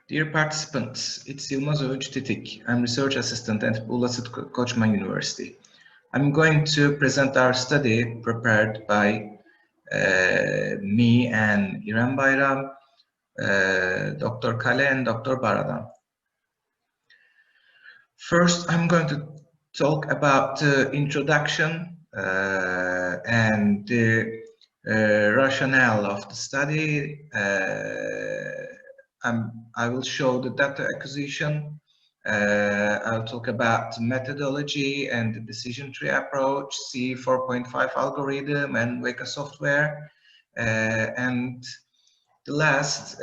Dear participants, it's Yilmaz Tetik. I'm research assistant at Ulasit Koçman University. I'm going to present our study prepared by me and Irem Bayram, Dr. Kale and Dr. Baradan. First, I'm going to talk about the introduction and the rationale of the study. I will show the data acquisition. I'll talk about methodology and the decision tree approach, C 4.5 algorithm and Weka software. And the last,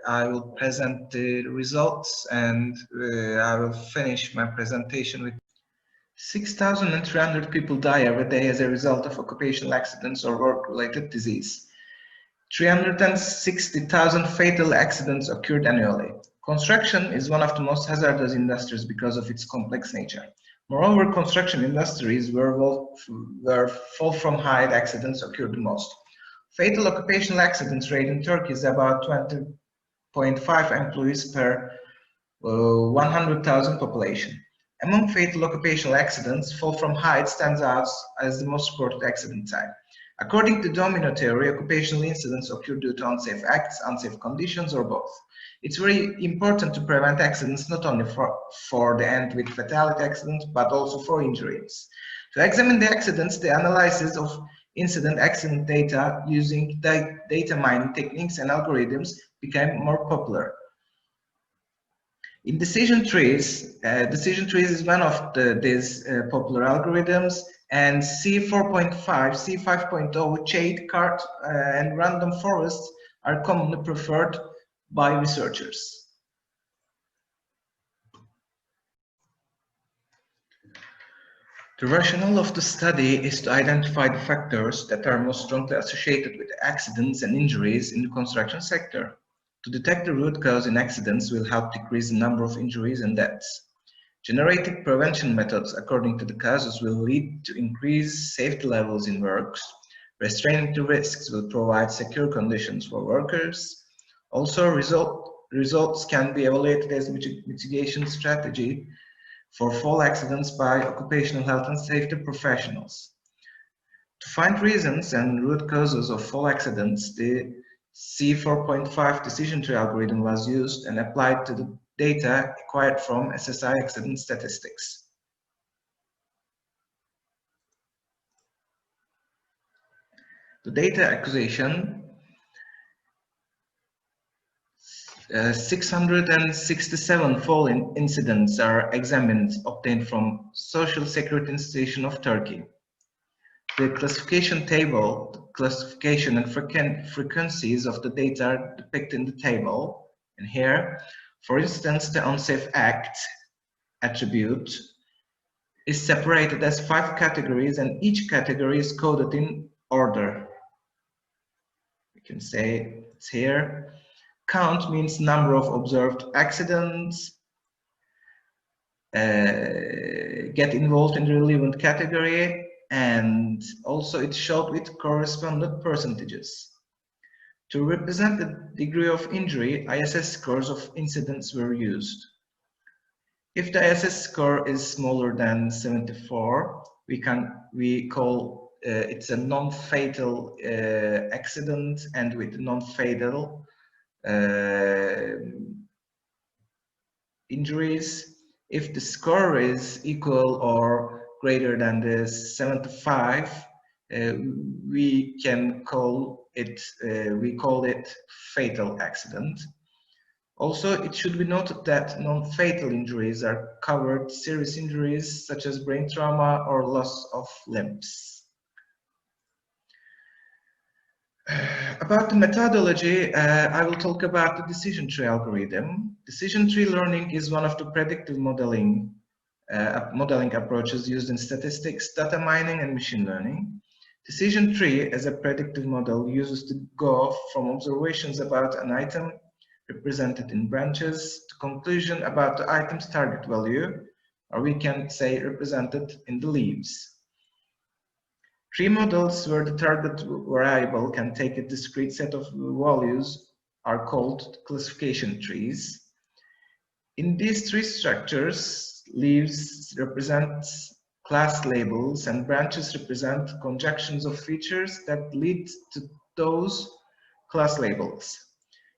I will present the results and I will finish my presentation with 6,300 people die every day as a result of occupational accidents or work-related disease. 360,000 fatal accidents occurred annually. Construction is one of the most hazardous industries because of its complex nature. Moreover, construction industries where fall from height accidents occur the most. Fatal occupational accidents rate in Turkey is about 20.5 employees per 100,000 population. Among fatal occupational accidents, fall from height stands out as the most reported accident type. According to domino theory, occupational incidents occur due to unsafe acts, unsafe conditions, or both. It's very important to prevent accidents not only for the end with fatality accidents, but also for injuries. To examine the accidents, the analysis of incident-accident data using data mining techniques and algorithms became more popular. In decision trees is one of these popular algorithms, and C 4.5, C 5.0, shade, cart, and random forests are commonly preferred by researchers. The rationale of the study is to identify the factors that are most strongly associated with accidents and injuries in the construction sector. To detect the root cause in accidents will help decrease the number of injuries and deaths. Generating prevention methods according to the causes will lead to increased safety levels in works. Restraining the risks will provide secure conditions for workers. Also, results can be evaluated as mitigation strategy for fall accidents by occupational health and safety professionals. To find reasons and root causes of fall accidents, the C 4.5 decision tree algorithm was used and applied to the data acquired from SSI accident statistics. The data acquisition, 667 fall incidents are examined, obtained from Social Security Institution of Turkey. The classification table, the classification and frequencies of the data are depicted in the table. And here, for instance, the unsafe act attribute is separated as 5 categories, and each category is coded in order. We can say it's here. Count means number of observed accidents. Get involved in the relevant category, and also it's showed with corresponding percentages. To represent the degree of injury, ISS scores of incidents were used. If the ISS score is smaller than 74, we call it's a non-fatal accident, and with non-fatal injuries. If the score is equal or greater than the 75, we call it fatal accident. Also, it should be noted that non-fatal injuries are covered serious injuries such as brain trauma or loss of limbs. About the methodology, I will talk about the decision tree algorithm. Decision tree learning is one of the predictive modeling approaches used in statistics, data mining, and machine learning. Decision tree as a predictive model uses to go from observations about an item represented in branches to conclusion about the item's target value, or we can say represented in the leaves. Tree models where the target variable can take a discrete set of values are called classification trees. In these tree structures, leaves represent class labels and branches represent conjunctions of features that lead to those class labels.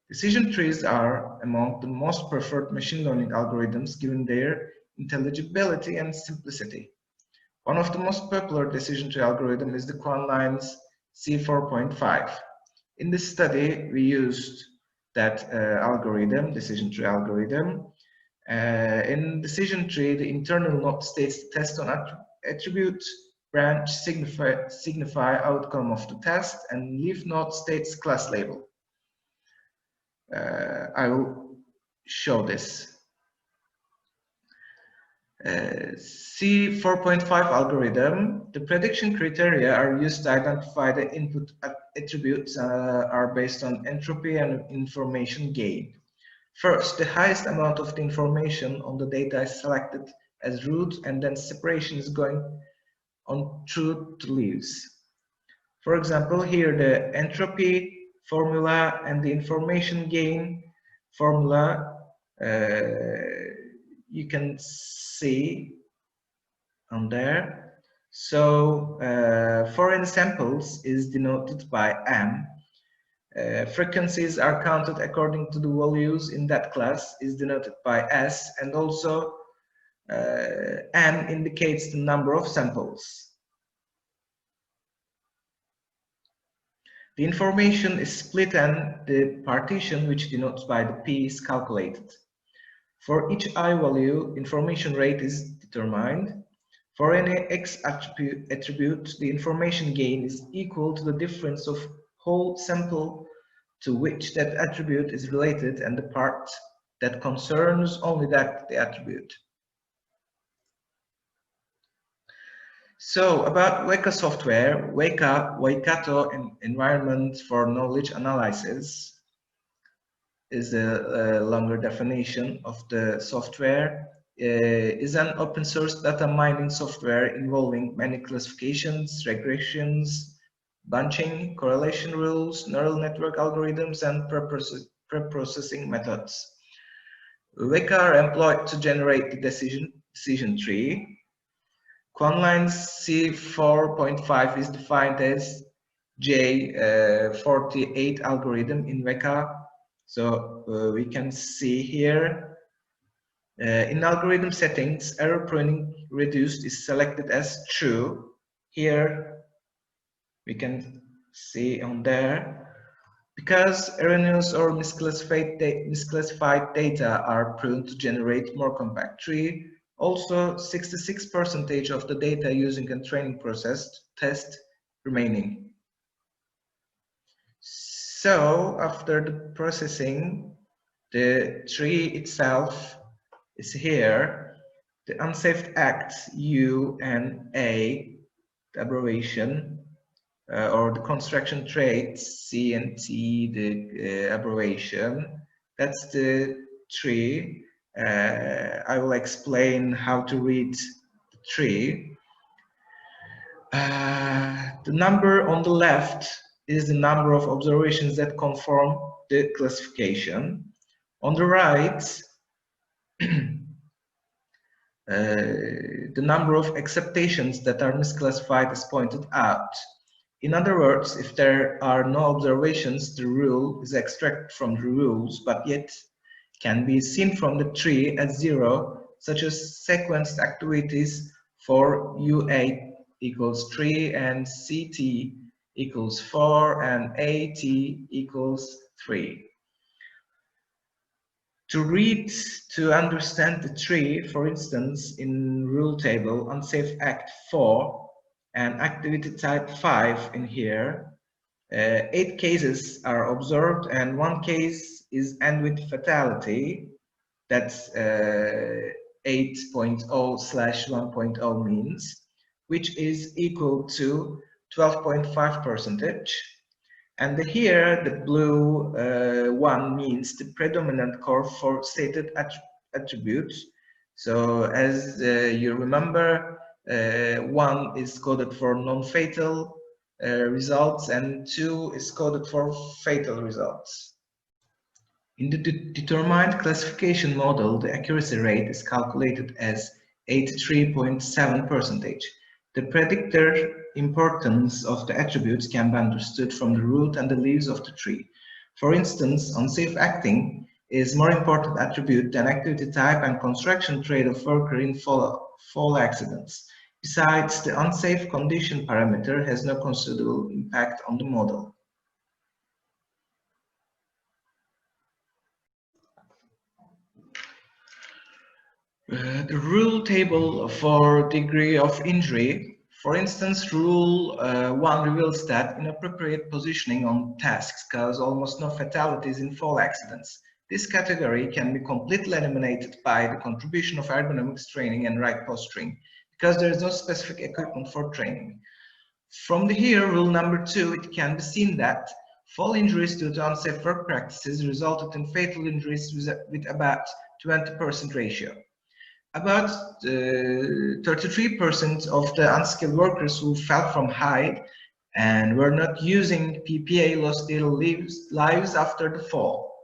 Decision trees are among the most preferred machine learning algorithms given their intelligibility and simplicity. One of the most popular decision tree algorithm is the Quanline's C4.5. In this study, we used that algorithm, decision tree algorithm. In decision tree, the internal node states the test on attribute, branch signify outcome of the test, and leaf node states class label. I will show this. C4.5 algorithm, the prediction criteria are used to identify the input attributes are based on entropy and information gain. First, the highest amount of the information on the data is selected as root, and then separation is going on through to leaves. For example, here the entropy formula and the information gain formula you can see on there. So foreign samples is denoted by M. Frequencies are counted according to the values in that class is denoted by S, and also N indicates the number of samples. The information is split and the partition, which denotes by the P, is calculated. For each I value, information rate is determined. For any X attribute, the information gain is equal to the difference of whole sample to which that attribute is related and the part that concerns only the attribute. So about Weka software, Waikato environment for knowledge analysis is a longer definition of the software. Is an open source data mining software involving many classifications, regressions, bunching, correlation rules, neural network algorithms, and pre-processing methods. Weka are employed to generate the decision tree. Quanline's C4.5 is defined as J48 algorithm in Weka. So we can see here in algorithm settings, error pruning reduced is selected as true. Here we can see on there, because erroneous or misclassified data are pruned to generate more compact tree. Also, 66% of the data using a training process test remaining. So after the processing, the tree itself is here. The unsafe acts U and A, the abbreviation, or the construction traits C and T, the abbreviation. That's the tree. I will explain how to read the tree. The number on the left is the number of observations that conform the classification. On the right, the number of acceptations that are misclassified is pointed out. In other words, if there are no observations, the rule is extracted from the rules, but yet can be seen from the tree as 0, such as sequenced activities for U8 equals 3 and CT equals 4 and AT equals 3. To understand the tree, for instance, in rule table, unsafe act 4 and activity type 5 in here, 8 cases are observed and 1 case is end with fatality. That's 8.0/1.0 means, which is equal to 12.5%. And here the blue one means the predominant curve for stated attributes. So as you remember, 1 is coded for non-fatal results and 2 is coded for fatal results. In the determined classification model, the accuracy rate is calculated as 83.7%. The predictor importance of the attributes can be understood from the root and the leaves of the tree. For instance, unsafe acting is more important attribute than activity type and construction trade of worker in fall accidents. Besides, the unsafe condition parameter has no considerable impact on the model. The rule table for degree of injury. For instance, rule 1 reveals that inappropriate positioning on tasks cause almost no fatalities in fall accidents. This category can be completely eliminated by the contribution of ergonomics training and right posturing, because there is no specific equipment for training. From here, rule number 2, it can be seen that fall injuries due to unsafe work practices resulted in fatal injuries with about 20% ratio. About 33% of the unskilled workers who fell from height and were not using PPA lost their lives after the fall.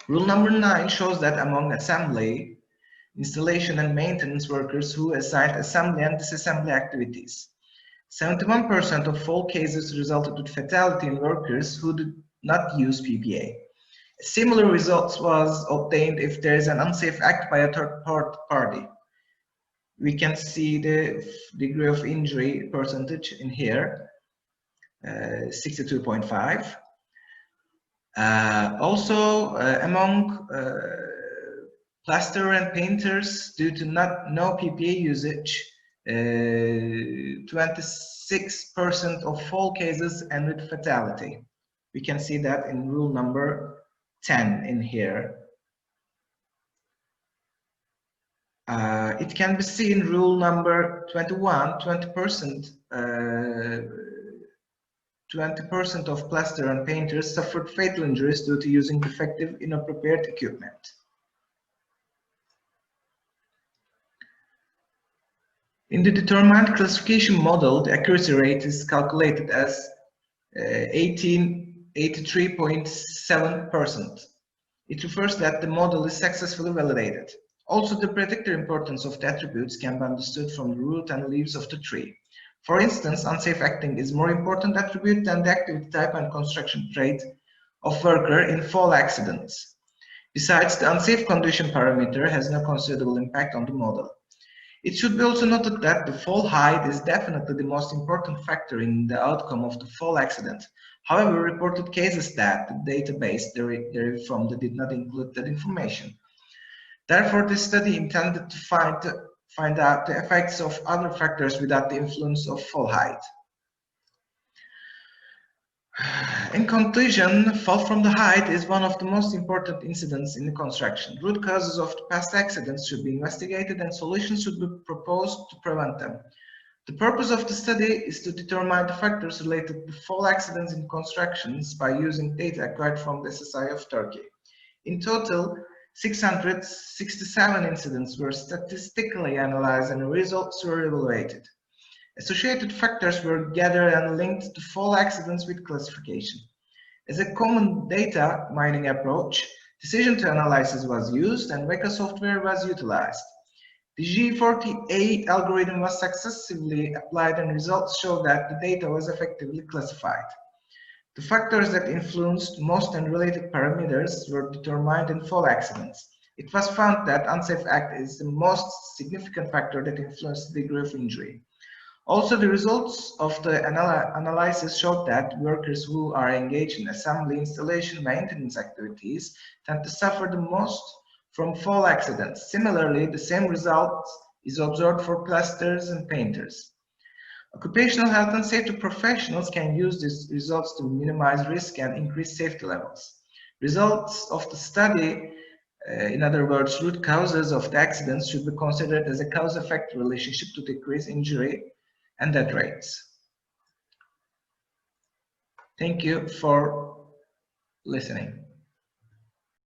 Rule number 9 shows that among assembly, installation and maintenance workers who assigned assembly and disassembly activities, 71% of fall cases resulted with fatality in workers who did not use PPA. Similar results was obtained if there is an unsafe act by a third party. We can see the degree of injury percentage in here, 62.5. Also, among plasterer and painters, due to no PPA usage, 26% of fall cases end with fatality. We can see that in rule number 10 in here. It can be seen rule number 21, 20% of plaster and painters suffered fatal injuries due to using defective, inappropriate equipment. In the determined classification model, the accuracy rate is calculated as 83.7%. It refers that the model is successfully validated. Also, the predictor importance of the attributes can be understood from the root and leaves of the tree. For instance, unsafe acting is more important attribute than the activity type and construction trade of worker in fall accidents. Besides, the unsafe condition parameter has no considerable impact on the model. It should be also noted that the fall height is definitely the most important factor in the outcome of the fall accident. However, reported cases that the database derived from did not include that information. Therefore, this study intended to find out the effects of other factors without the influence of fall height. In conclusion, fall from the height is one of the most important incidents in the construction. Root causes of the past accidents should be investigated and solutions should be proposed to prevent them. The purpose of the study is to determine the factors related to fall accidents in constructions by using data acquired from the SSI of Turkey. In total, 667 incidents were statistically analyzed and results were evaluated. Associated factors were gathered and linked to fall accidents with classification. As a common data mining approach, decision to analysis was used and Weka software was utilized. The G48 algorithm was successfully applied and results show that the data was effectively classified. The factors that influenced most and related parameters were determined in fall accidents. It was found that unsafe act is the most significant factor that influenced the degree of injury. Also, the results of the analysis showed that workers who are engaged in assembly, installation, maintenance activities tend to suffer the most from fall accidents. Similarly, the same result is observed for plasterers and painters. Occupational health and safety professionals can use these results to minimize risk and increase safety levels. Results of the study, in other words, root causes of the accidents, should be considered as a cause-effect relationship to decrease injury and death rates. Thank you for listening.